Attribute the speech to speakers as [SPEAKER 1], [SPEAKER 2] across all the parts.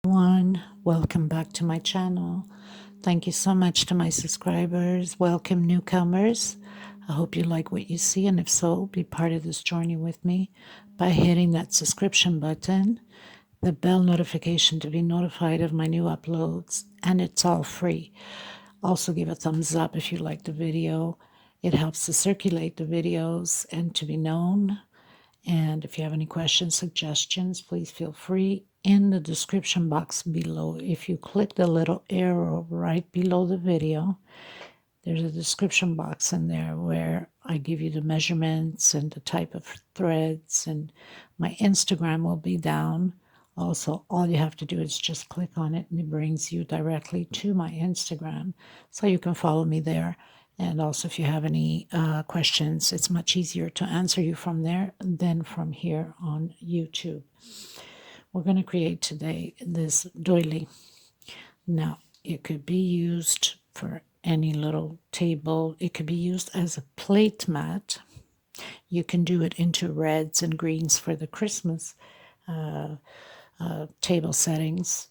[SPEAKER 1] Everyone, welcome back to my channel. Thank you so much to my subscribers. Welcome newcomers. I hope you like what you see, and if so, be part of this journey with me by hitting that subscription button, the bell notification to be notified of my new uploads, and it's all free. Also give a thumbs up if you like the video. It helps to circulate the videos and to be known. And if you have any questions, suggestions, please feel free in the description box below. If you click the little arrow right below the video, there's a description box in there where I give you the measurements and the type of threads, and my Instagram will be down. Also, all you have to do is just click on it and it brings you directly to my Instagram, so you can follow me there. And also, if you have any questions, it's much easier to answer you from there than from here on YouTube. We're going to create today this doily. Now, it could be used for any little table. It could be used as a plate mat. You can do it into reds and greens for the Christmas table settings.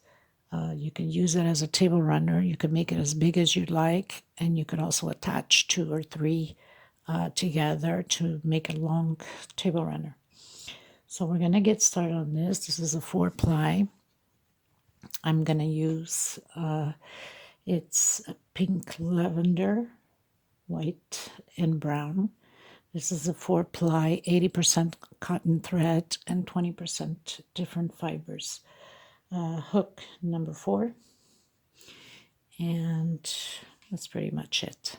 [SPEAKER 1] You can use it as a table runner. You can make it as big as you'd like, and you can also attach 2 or 3 together to make a long table runner. So we're going to get started on this. This is a 4-ply. I'm going to use, it's a pink, lavender, white, and brown. This is a 4-ply, 80% cotton thread and 20% different fibers. Hook number 4, and that's pretty much it.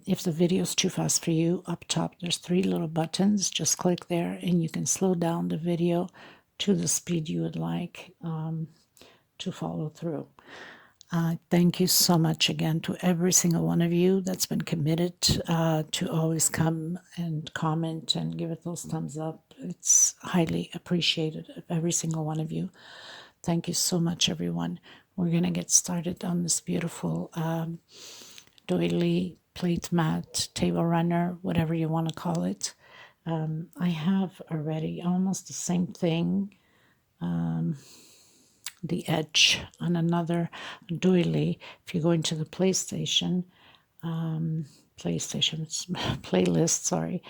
[SPEAKER 1] If the video is too fast for you, up top there's 3 little buttons. Just click there and you can slow down the video to the speed you would like to follow through. Thank you so much again to every single one of you that's been committed to always come and comment and give it those thumbs up. It's highly appreciated of every single one of you. Thank you so much, everyone. We're going to get started on this beautiful doily, plate mat, table runner, whatever you want to call it. I have already almost the same thing, the edge on another doily. If you go into the playlist, sorry,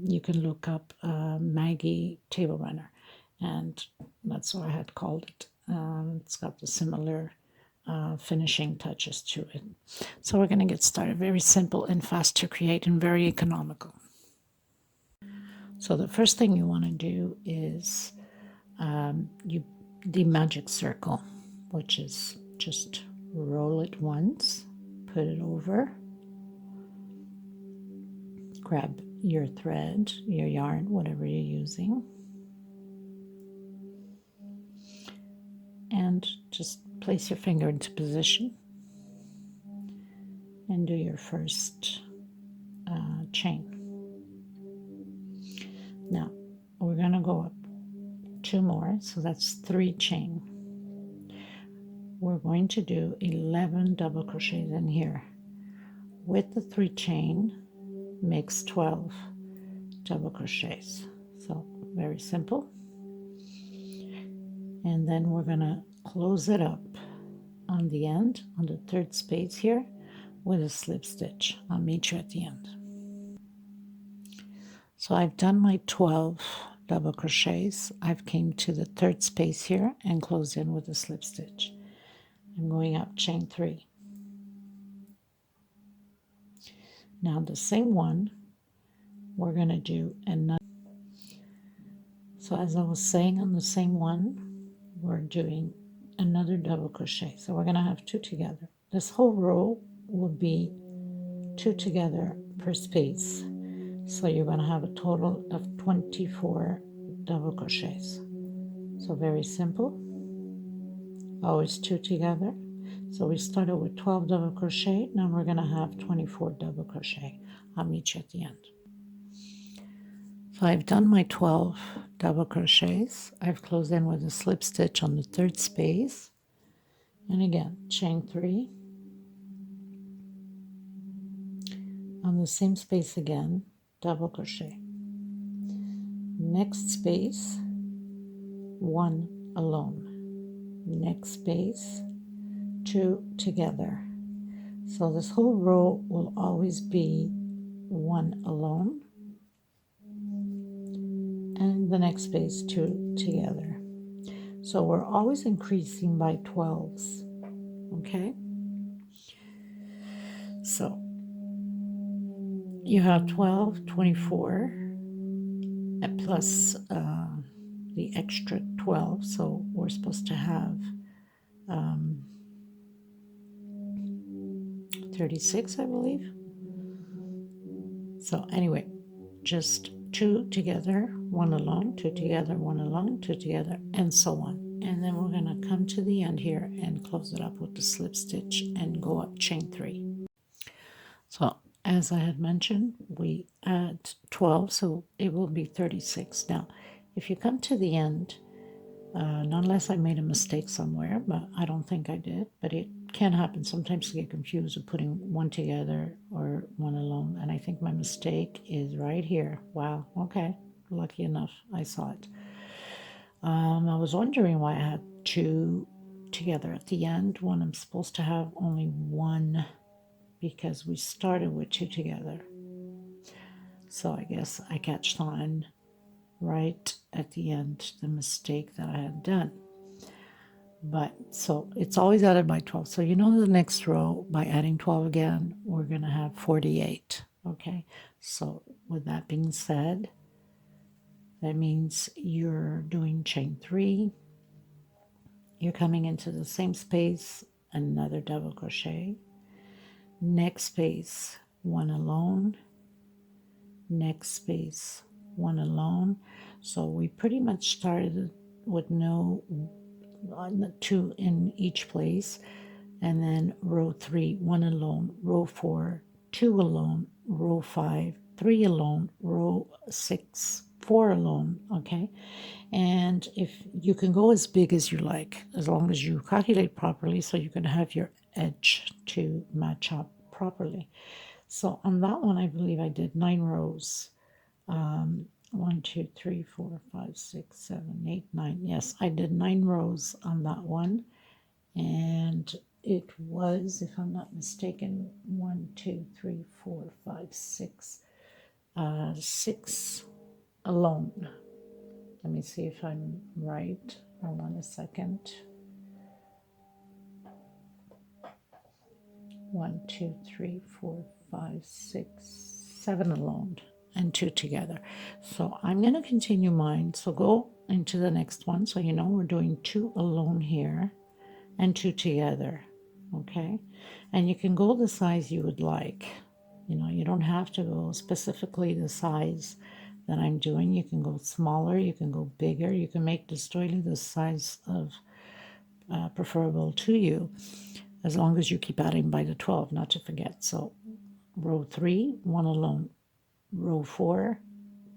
[SPEAKER 1] you can look up Maggie table runner, and that's what I had called it. It's got the similar finishing touches to it. So we're going to get started. Very simple and fast to create and very economical. So the first thing you want to do is the magic circle, which is just roll it once, put it over, grab your thread, your yarn, whatever you're using, and just place your finger into position and do your first chain. Now we're going to go up 2 more, so that's 3 chain. We're going to do 11 double crochets in here. With the 3 chain makes 12 double crochets. So very simple. And then we're going to close it up on the end, on the 3rd space here, with a slip stitch. I'll meet you at the end. So I've done my 12 double crochets. I've came to the 3rd space here and closed in with a slip stitch. I'm going up chain 3. Now the same one, we're going to do another. So as I was saying, on the same one, we're doing another double crochet. So we're going to have 2 together. This whole row will be 2 together per space. So you're going to have a total of 24 double crochets. So very simple. Always 2 together. So we started with 12 double crochet. Now we're going to have 24 double crochet. I'll meet you at the end. So I've done my 12 double crochets. I've closed in with a slip stitch on the 3rd space. And again, chain 3. On the same space again, double crochet. Next space, 1 alone. next space, 2 together. So this whole row will always be 1 alone, and the next space 2 together. So we're always increasing by 12s, okay? So you have 12, 24, and plus the extra 12, so we're supposed to have 36, I believe. So anyway, just 2 together, 1 alone, 2 together, 1 alone, 2 together, and so on. And then we're going to come to the end here and close it up with the slip stitch and go up chain 3. So as I had mentioned, we add 12, so it will be 36. Now, if you come to the end, not unless I made a mistake somewhere, but I don't think I did, but it can happen. Sometimes you get confused with putting 1 together or 1 alone, and I think my mistake is right here. Wow, okay, lucky enough I saw it. I was wondering why I had 2 together at the end when I'm supposed to have only 1, because we started with 2 together. So I guess I catched on right at the end the mistake that I had done. But so it's always added by 12. So you know the next row, by adding 12 again, we're going to have 48. Okay, so with that being said, that means you're doing chain 3. You're coming into the same space, another double crochet. Next space, 1 alone. Next space, 1 alone. So we pretty much started with no 2 in each place, and then row 3, 1 alone, row 4, 2 alone, row 5, 3 alone, row 6, 4 alone. Okay, and if you can go as big as you like, as long as you calculate properly, so you can have your edge to match up properly. So on that one, I believe I did 9 rows. 1, 2, 3, 4, 5, 6, 7, 8, 9. Yes, I did 9 rows on that one. And it was, if I'm not mistaken, 1, 2, 3, 4, 5, 6, 6 alone. Let me see if I'm right. Hold on a second. 1, 2, 3, 4, 5, 6, 7 alone and 2 together. So I'm going to continue mine. So go into the next one. So you know we're doing 2 alone here and 2 together. Okay, and you can go the size you would like. You know, you don't have to go specifically the size that I'm doing. You can go smaller, you can go bigger, you can make this doily the size of preferable to you, as long as you keep adding by the 12, not to forget. So row 3, 1 alone, row 4,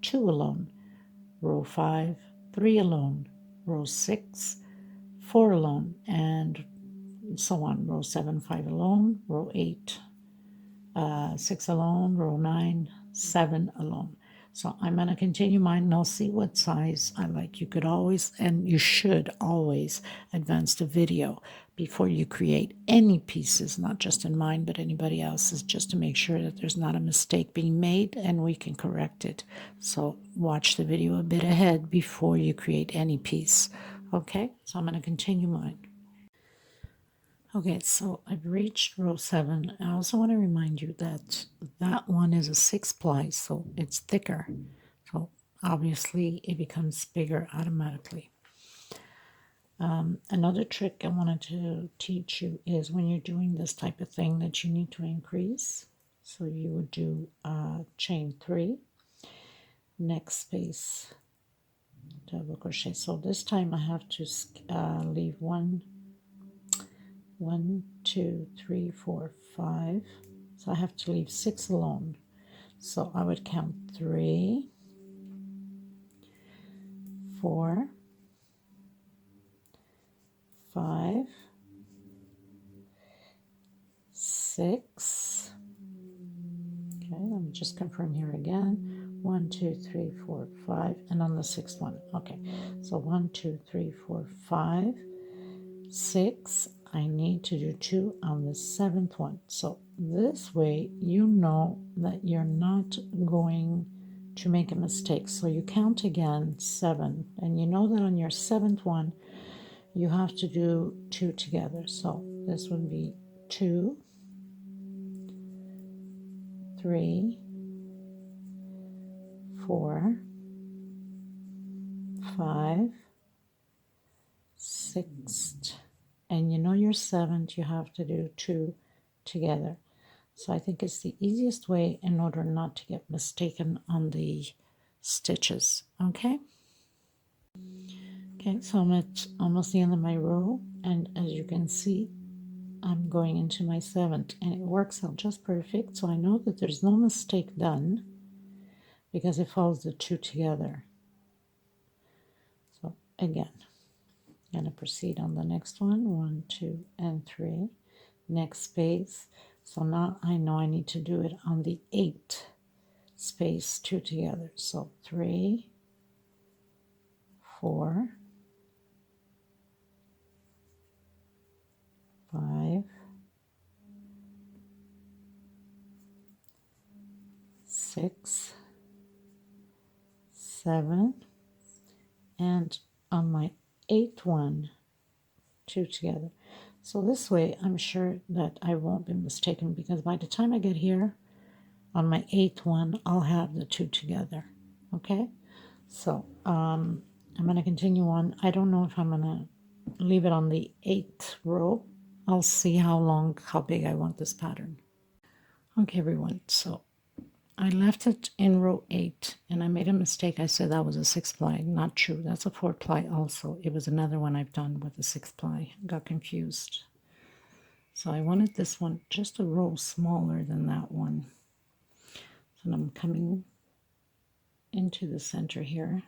[SPEAKER 1] 2 alone, row 5, 3 alone, row 6, 4 alone, and so on. Row 7, 5 alone, row 8, 6 alone, row 9, 7 alone. So I'm going to continue mine and I'll see what size I like. You could always, and you should always, advance the video before you create any pieces, not just in mine, but anybody else's, just to make sure that there's not a mistake being made and we can correct it. So watch the video a bit ahead before you create any piece. Okay, so I'm going to continue mine. Okay, so I've reached row 7. I also want to remind you that that one is a 6 ply, so it's thicker. So obviously it becomes bigger automatically. Another trick I wanted to teach you is when you're doing this type of thing that you need to increase. So you would do chain 3, next space, double crochet. So this time I have to leave 1, 2, 3, 4, 5. So I have to leave 6 alone. So I would count 3, 4, 5, 6. Okay, let me just confirm here again. 1, 2, 3, 4, 5, and on the 6th one. Okay, so 1, 2, 3, 4, 5. 6, I need to do 2 on the 7th one. So this way you know that you're not going to make a mistake. So you count again 7, and you know that on your 7th one you have to do 2 together. So this would be 2, 3, 4, 5, 6, and you know your 7th, you have to do 2 together. So I think it's the easiest way in order not to get mistaken on the stitches. Okay, so I'm at almost the end of my row, and as you can see, I'm going into my 7th, and it works out just perfect. So I know that there's no mistake done because it follows the 2 together. So again, I'm going to proceed on the next one. 1, 2, and 3. Next space. So now I know I need to do it on the 8th space, 2 together. So 3, 4, 5, 6, 7, and on my 8th one, 2 together. So this way I'm sure that I won't be mistaken, because by the time I get here on my 8th one, I'll have the 2 together. Okay, so I'm going to continue on. I don't know if I'm going to leave it on the 8th row. I'll see how big I want this pattern. Okay, everyone, so I left it in row 8, and I made a mistake. I said that was a 6th ply. Not true. That's a 4th ply also. It was another one I've done with a 6th ply. Got confused. So I wanted this one just a row smaller than that one. So I'm coming into the center here,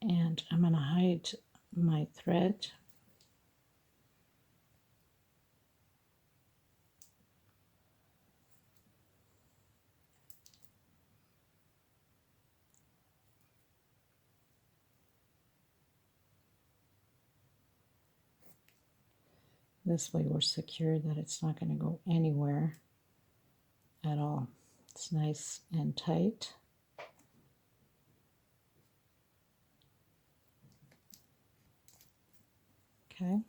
[SPEAKER 1] and I'm going to hide my thread. This way we're secure that it's not going to go anywhere at all. It's nice and tight. Okay.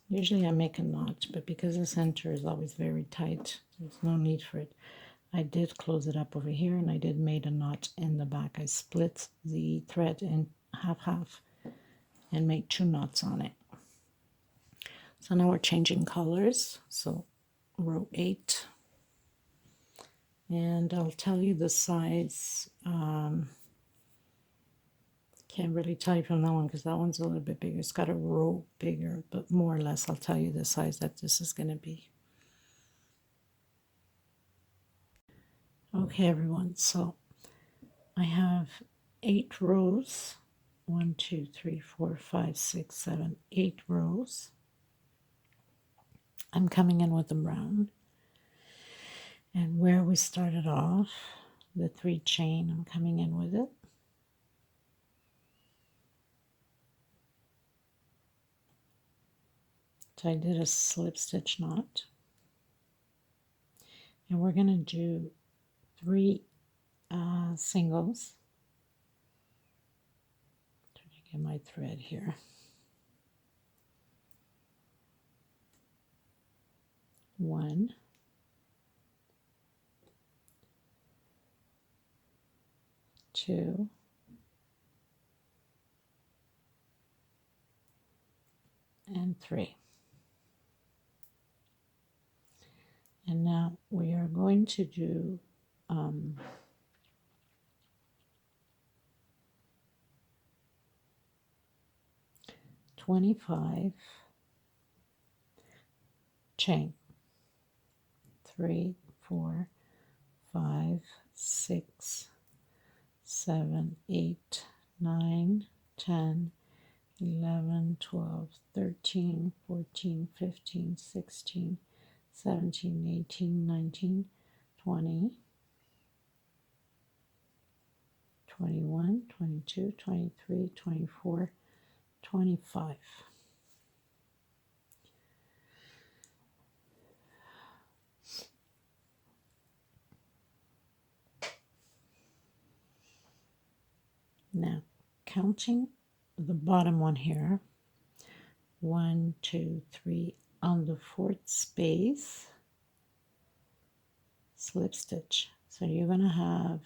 [SPEAKER 1] Usually I make a knot, but because the center is always very tight, there's no need for it. I did close it up over here, and I did made a knot in the back. I split the thread in half and made 2 knots on it. So now we're changing colors. So row 8, and I'll tell you the size. Can't really tell you from that one because that one's a little bit bigger. It's got a row bigger, but more or less I'll tell you the size that this is going to be. Okay, everyone, so I have 8 rows. 1, 2, 3, 4, 5, 6, 7, 8 rows. I'm coming in with the brown, and where we started off, the 3 chain, I'm coming in with it. So I did a slip stitch knot, and we're going to do 3 singles. Trying to get my thread here. 1, 2, and 3. And now we are going to do 25 chain. 3, 4, 5, 6, 7, 8, 9, 10, 11, 12, 13, 14, 15, 16, 17, 18, 19, 20, 21, 22, 23, 24, 25. Now, counting the bottom one here, 1, 2, 3, on the fourth space, slip stitch. So you're going to have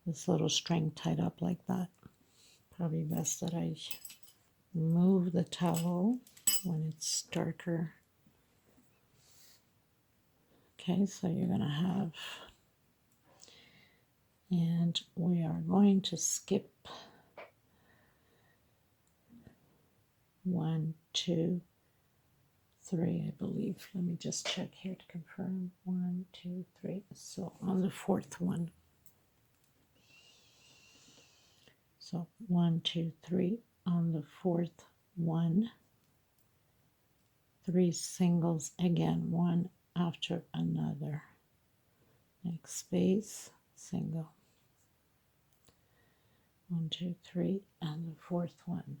[SPEAKER 1] this little string tied up like that. Probably best that I move the towel when it's darker. Okay, so you're going to have, and we are going to skip 1, 2, 3, I believe. Let me just check here to confirm. 1, 2, 3. So on the fourth one. So 1, 2, 3 on the fourth one. 3 singles again, one after another. Next space, single. 1, 2, 3, and the fourth one.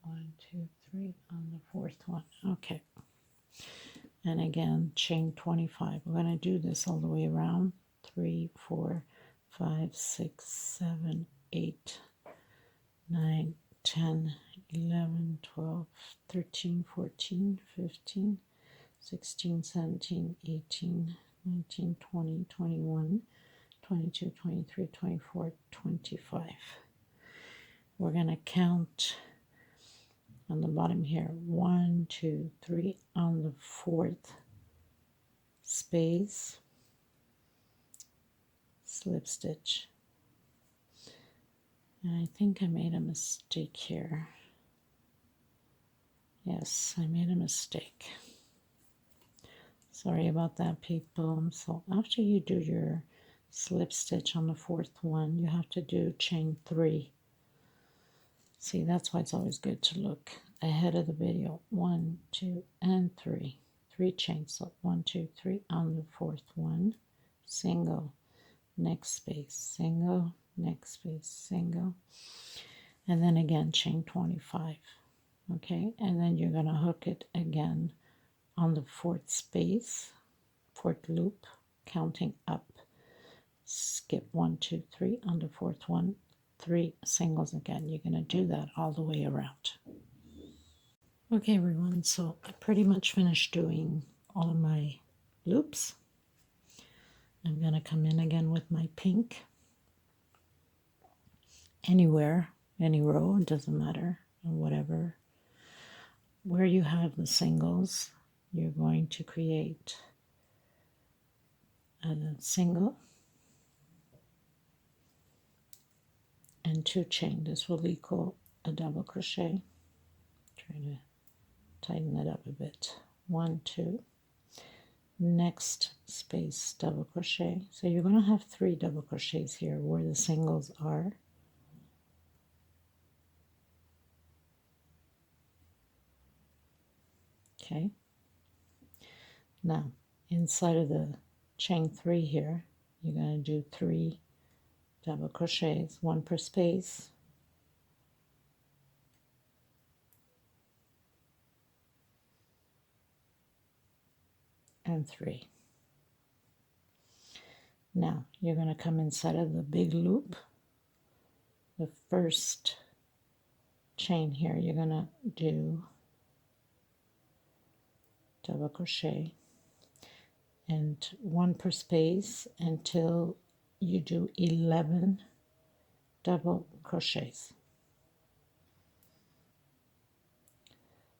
[SPEAKER 1] 1, 2, 3 on the fourth one. Okay. And again, chain 25. We're going to do this all the way around. 3, 4, 5, 6, 7, 8, 9, 10, 11, 12, 13, 14, 15, 16, 17, 18, 19, 20, 21, 22, 23, 24, 25. We're going to count on the bottom here, 1, 2, 3 on the fourth space, slip stitch. And I think I made a mistake here. Yes, I made a mistake. Sorry about that, people. So after you do your slip stitch on the fourth one, you have to do chain 3. See, that's why it's always good to look ahead of the video. 1, 2, and 3. 3 chains. So 1, 2, 3 on the fourth one. Single. Next space. Single. Next space. Single. And then again, chain 25. Okay, and then you're going to hook it again on the fourth space, fourth loop, counting up. Skip 1, 2, 3 on the fourth one. 3 singles again. You're going to do that all the way around. Okay, everyone, so I pretty much finished doing all of my loops. I'm going to come in again with my pink. Anywhere, any row, it doesn't matter, whatever. Where you have the singles, you're going to create a single and 2 chain. This will equal a double crochet. Try to tighten it up a bit. 1, 2. Next space, double crochet. So you're going to have 3 double crochets here where the singles are. Okay. Now, inside of the chain 3 here, you're going to do 3 double crochets, 1 per space. And 3. Now, you're going to come inside of the big loop. The first chain here, you're going to do double crochet and 1 per space until you do 11 double crochets.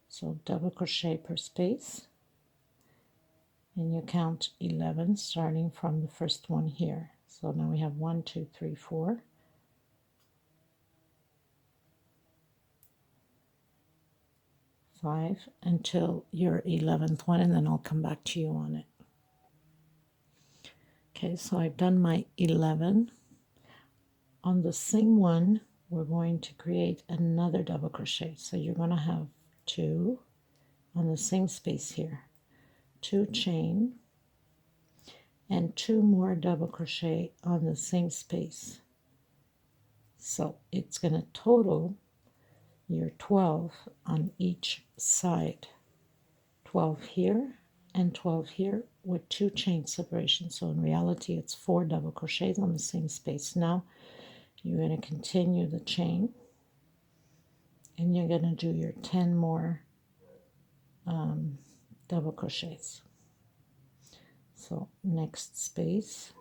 [SPEAKER 1] So double crochet per space, and you count 11 starting from the first one here. So now we have 1, 2, 3, 4. 5 until your 11th one, and then I'll come back to you on it. Okay, so I've done my 11. On the same one, we're going to create another double crochet. So you're going to have 2 on the same space here. 2 chain, and 2 more double crochet on the same space. So it's going to total your 12 on each side. 12 here and 12 here with 2 chain separations. So in reality it's 4 double crochets on the same space. Now you're going to continue the chain and you're going to do your 10 more double crochets. So next space,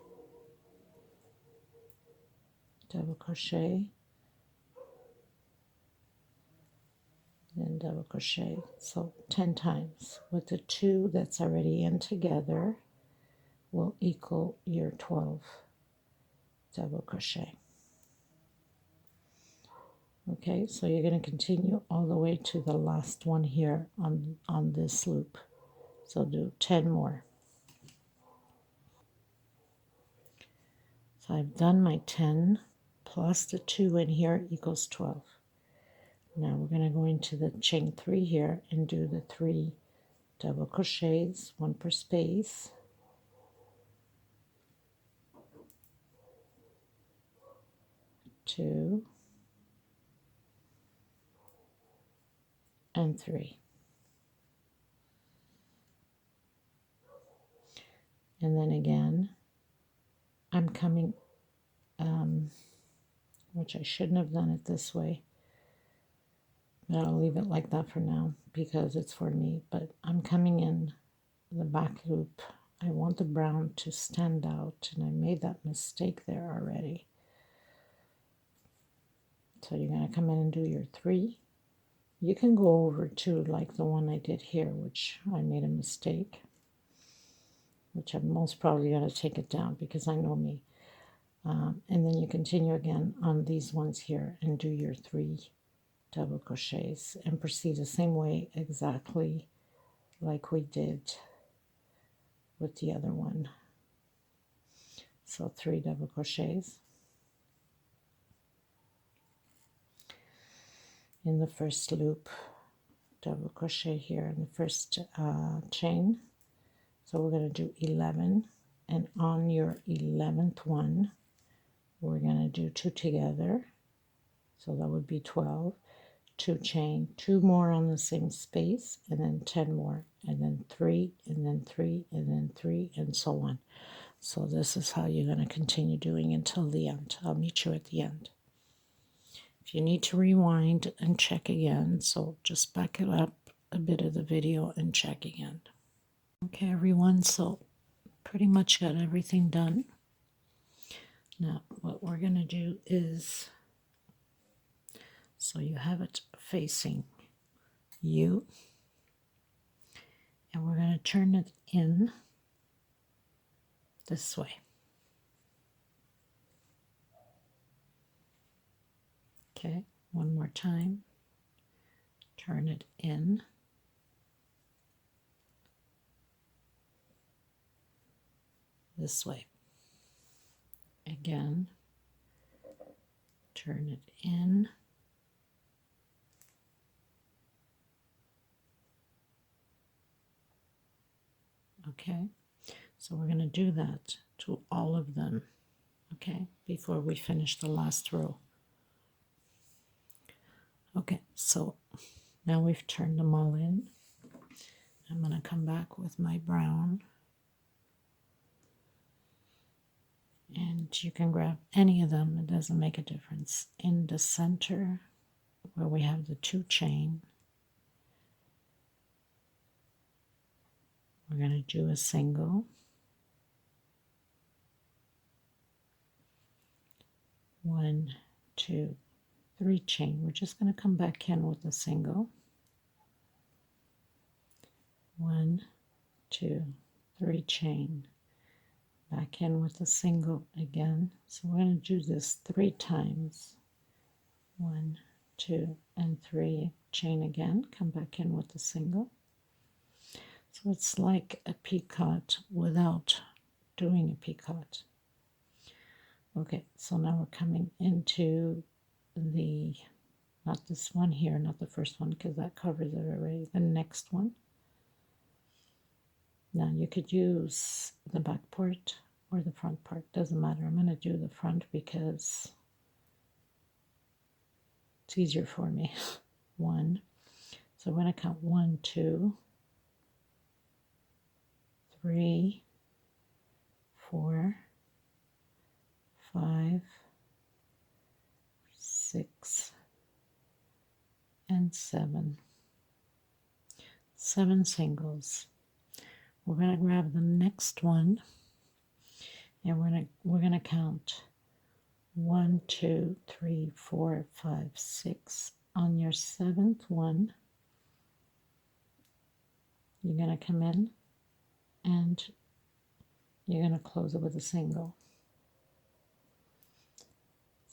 [SPEAKER 1] double crochet, then double crochet. So 10 times with the 2 that's already in together will equal your 12 double crochet. Okay, so you're going to continue all the way to the last one here on this loop. So do 10 more. So I've done my 10 plus the 2 in here equals 12. Now we're going to go into the chain 3 here and do the 3 double crochets, 1 per space. Two and 3. And then again, I'm coming, which I shouldn't have done it this way, but I'll leave it like that for now because it's for me. But I'm coming in the back loop. I want the brown to stand out, and I made that mistake there already. So you're going to come in and do your 3. You can go over to like the one I did here, which I made a mistake, which I'm most probably going to take it down because I know me. And then you continue again on these ones here and do your 3 double crochets and proceed the same way exactly like we did with the other one. So 3 double crochets in the first loop, double crochet here in the first chain. So we're going to do 11, and on your 11th one we're going to do 2 together, so that would be 12, 2 chain, 2 more on the same space, and then 10 more, and then 3, and then 3, and then 3, and so on. So this is how you're going to continue doing until the end. I'll meet you at the end. If you need to rewind and check again, so just back it up a bit of the video and check again. Okay, everyone, so pretty much got everything done. Now, what we're going to do is, so you have it facing you, and we're going to turn it in this way. Okay, one more time. Turn it in. This way. Again, turn it in. Okay, so we're going to do that to all of them, okay, before we finish the last row. Okay, so now we've turned them all in. I'm going to come back with my brown. And you can grab any of them, it doesn't make a difference. In the center, where we have the 2 chain, we're going to do a single. 1, 2, 3 chain. We're just going to come back in with a single. 1, 2, 3 chain. Back in with a single again. So we're going to do this 3 times. 1, 2, and 3. Chain again. Come back in with a single. So it's like a picot without doing a picot. Okay, so now we're coming into the, not this one here, not the first one, because that covers it already. The next one. Now you could use the back part or the front part, doesn't matter. I'm going to do the front because it's easier for me. One. So I'm going to count 1, 2, 3, 4, 5, 6, and 7. 7 singles. We're going to grab the next one and we're gonna count 1, 2, 3, 4, 5, 6. On your 7th one, you're going to come in and you're going to close it with a single.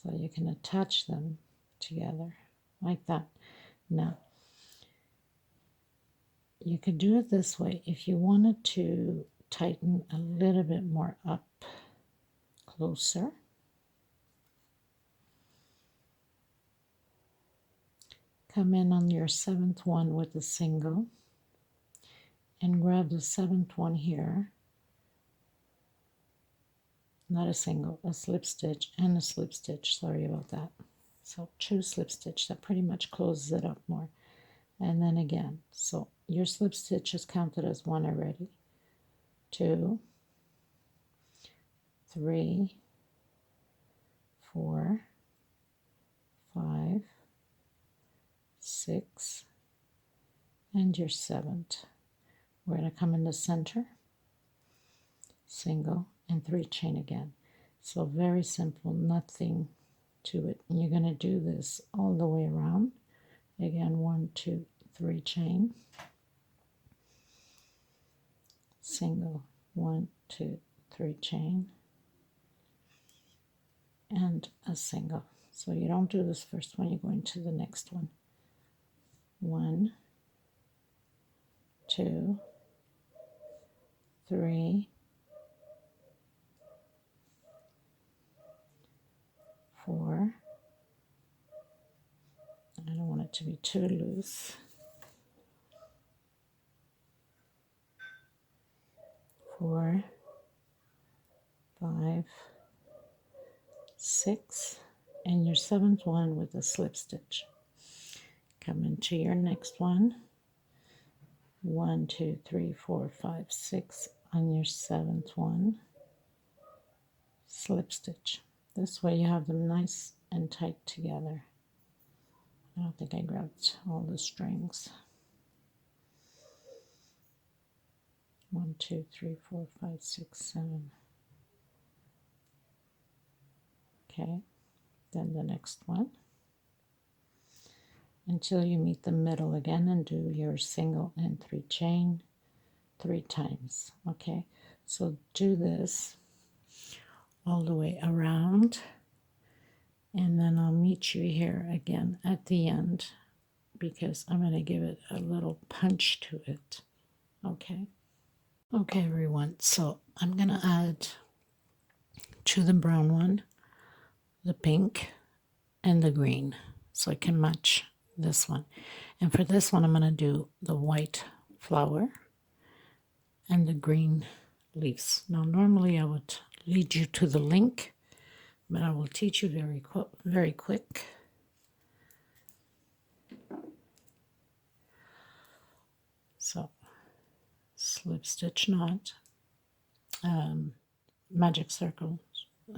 [SPEAKER 1] So you can attach them together like that. Now, you could do it this way. If you wanted to tighten a little bit more up closer, come in on your 7th one with a single and grab the 7th one here, not a single, a slip stitch and a slip stitch, sorry about that. So 2 slip stitch, that pretty much closes it up more. And then again, so your slip stitch is counted as 1 already. 2, 3, 4, 5, 6, and your 7th. We're going to come in the center, single, and 3 chain again. So very simple, nothing to it. And you're going to do this all the way around. Again, 1, 2, 3 chain, single, 1, 2, 3 chain, and a single. So you don't do this first one, you go into the next one. 1, 2, 3, 4. I don't want it to be too loose. 4, 5, 6, and your 7th one with a slip stitch. Come into your next one. 1, 2, 3, 4, 5, 6 on your 7th one. Slip stitch. This way you have them nice and tight together. I don't think I grabbed all the strings. 1, 2, 3, 4, 5, 6, 7. Okay, then the next one. Until you meet the middle again and do your single and 3 chain 3 times. Okay, so do this all the way around, and then I'll meet you here again at the end because I'm going to give it a little punch to it. Okay, everyone, so I'm going to add to the brown one the pink and the green so I can match this one. And for this one I'm going to do the white flower and the green leaves. Now normally I would lead you to the link, but I will teach you very quick. So slip stitch knot, magic circle,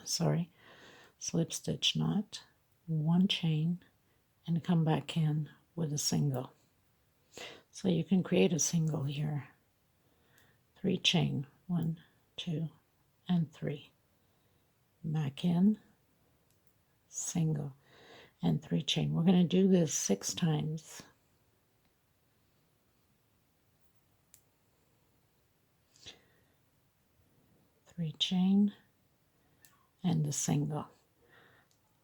[SPEAKER 1] sorry, slip stitch knot, 1 chain, and come back in with a single. So you can create a single here. 3 chain, 1, 2, and 3. Back in, single, and 3 chain. We're going to do this 6 times. 3 chain, and the single.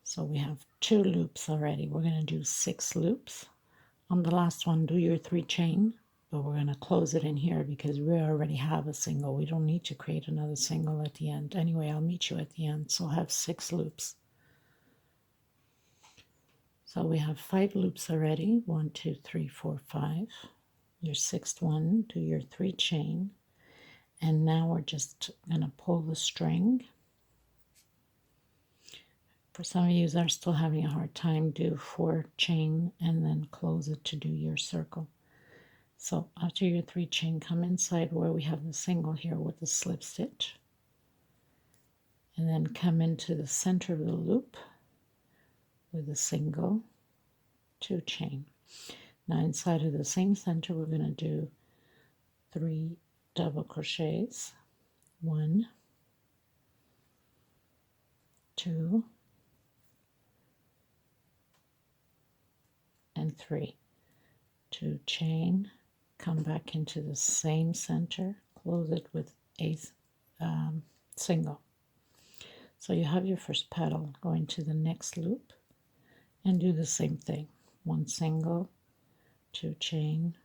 [SPEAKER 1] So we have 2 loops already. We're going to do 6 loops. On the last one, do your 3 chain, but we're going to close it in here because we already have a single. We don't need to create another single at the end. Anyway, I'll meet you at the end. So I'll have 6 loops. So we have 5 loops already. 1, 2, 3, 4, 5. Your 6th one, do your 3 chain, And now we're just going to pull the string. For some of you that are still having a hard time, do 4 chain and then close it to do your circle. So after your 3 chain, come inside where we have the single here with the slip stitch, and then come into the center of the loop with a single, 2 chain. Now inside of the same center, we're going to do 3 double crochets, 1, 2, and 3. 2 chain, come back into the same center, close it with a single. So you have your first petal, go into the next loop and do the same thing. 1 single, 2 chain,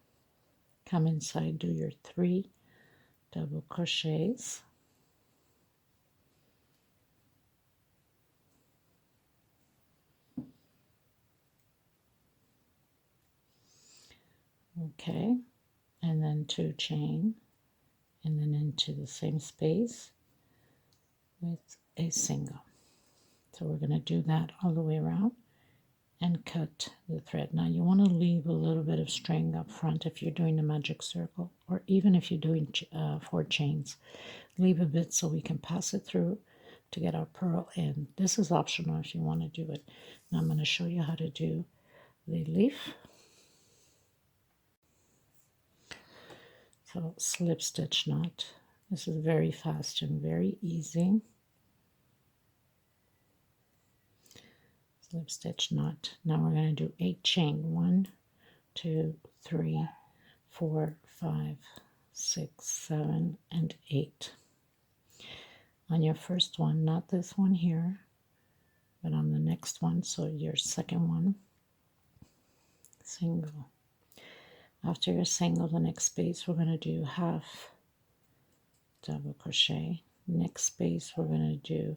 [SPEAKER 1] come inside, do your 3 double crochets, okay, and then 2 chain, and then into the same space with a single. So we're going to do that all the way around and cut the thread. Now you want to leave a little bit of string up front if you're doing a magic circle, or even if you're doing 4 chains. Leave a bit so we can pass it through to get our pearl in. This is optional if you want to do it. Now I'm going to show you how to do the leaf. So slip stitch knot. This is very fast and very easy. Slip stitch knot. Now we're going to do 8 chain. 1, 2, 3, 4, 5, 6, 7, and 8. On your first one, not this one here, but on the next one, so your second one, single. After your single, the next space, we're going to do half double crochet. Next space, we're going to do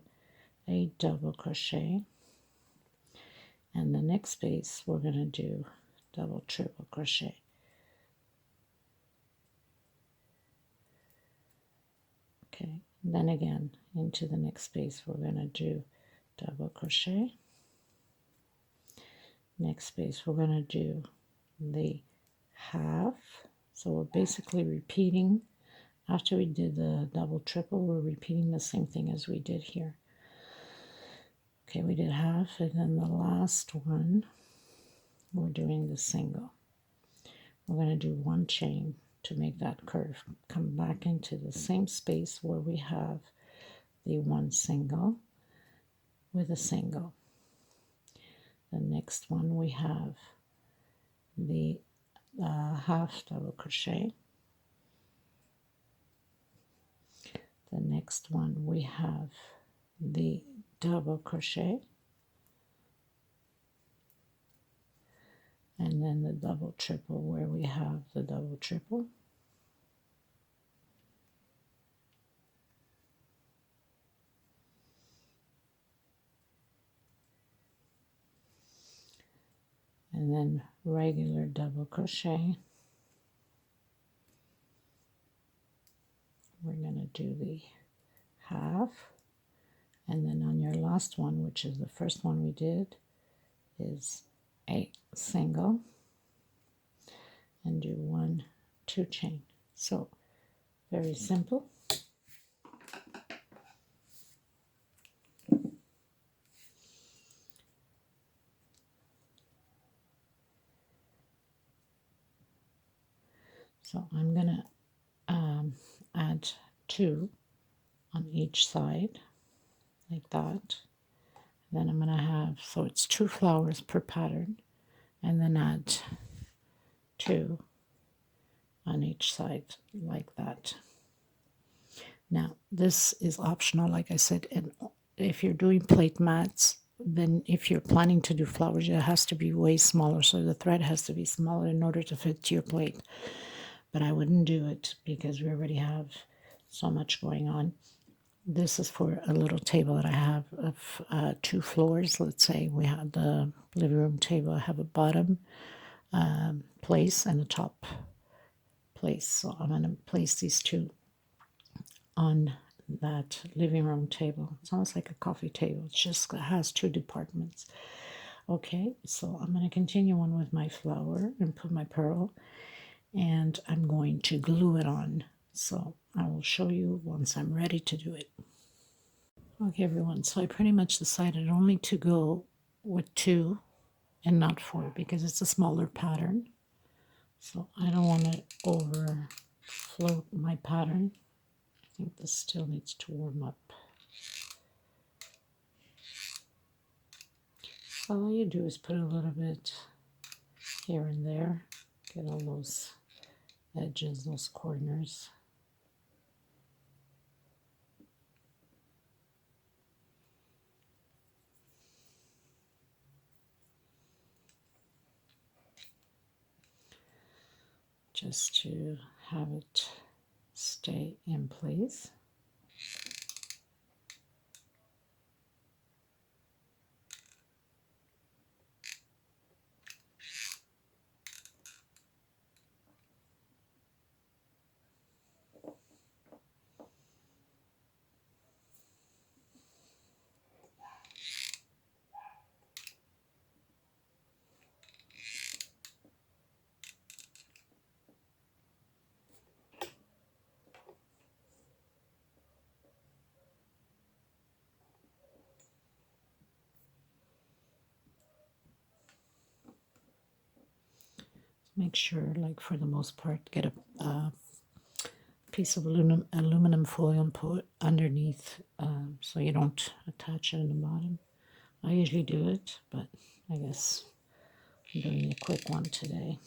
[SPEAKER 1] a double crochet. And the next space, we're going to do double triple crochet. Okay, and then again, into the next space, we're going to do double crochet. Next space, we're going to do the half. So we're basically repeating, after we did the double triple, we're repeating the same thing as we did here. Okay, we did half, and then the last one, we're doing the single. We're going to do 1 chain to make that curve. Come back into the same space where we have the 1 single with a single. The next one, we have the half double crochet. The next one, we have the double crochet, and then the double triple where we have the double triple, and then regular double crochet. We're going to do the half, and then on your last one, which is the first one we did, is a single, and do 1, 2 chain. So very simple. So I'm going to add 2 on each side like that. Then I'm going to have, so it's 2 flowers per pattern, and then add 2 on each side like that. Now this is optional, like I said, and if you're doing plate mats, then if you're planning to do flowers, it has to be way smaller, so the thread has to be smaller in order to fit to your plate. But I wouldn't do it because we already have so much going on. This is for a little table that I have of 2 floors. Let's say we have the living room table. I have a bottom place and a top place. So I'm going to place these 2 on that living room table. It's almost like a coffee table. It just has two departments. Okay, so I'm going to continue on with my flower and put my pearl, and I'm going to glue it on. So I will show you once I'm ready to do it. Okay, everyone, so I pretty much decided only to go with 2 and not 4 because it's a smaller pattern. So I don't want to overfloat my pattern. I think this still needs to warm up. All you do is put a little bit here and there, get all those edges, those corners. Just to have it stay in place. Make sure, like for the most part, get a piece of aluminum foil and put underneath so you don't attach it in the bottom. I usually do it, but I guess I'm doing a quick one today.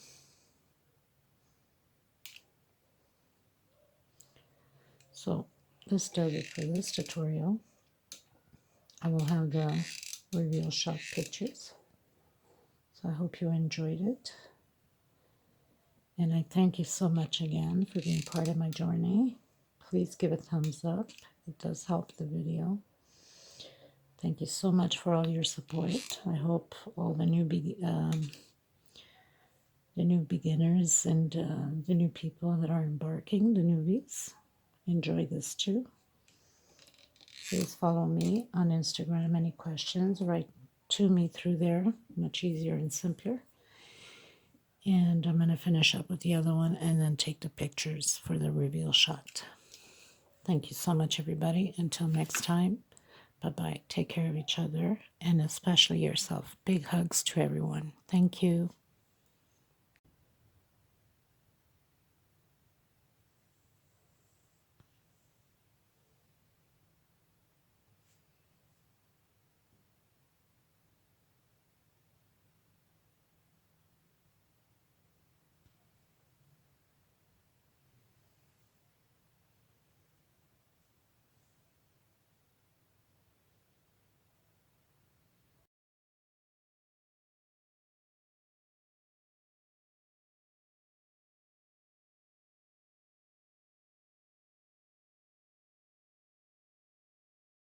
[SPEAKER 1] So this does it for this tutorial. I will have the reveal shot pictures. So I hope you enjoyed it. And I thank you so much again for being part of my journey. Please give a thumbs up. It does help the video. Thank you so much for all your support. I hope all the new beginners and the new people that are embarking, the newbies, enjoy this too. Please follow me on Instagram. Any questions, write to me through there. Much easier and simpler. And I'm going to finish up with the other one and then take the pictures for the reveal shot. Thank you so much, everybody. Until next time, bye-bye. Take care of each other and especially yourself. Big hugs to everyone. Thank you.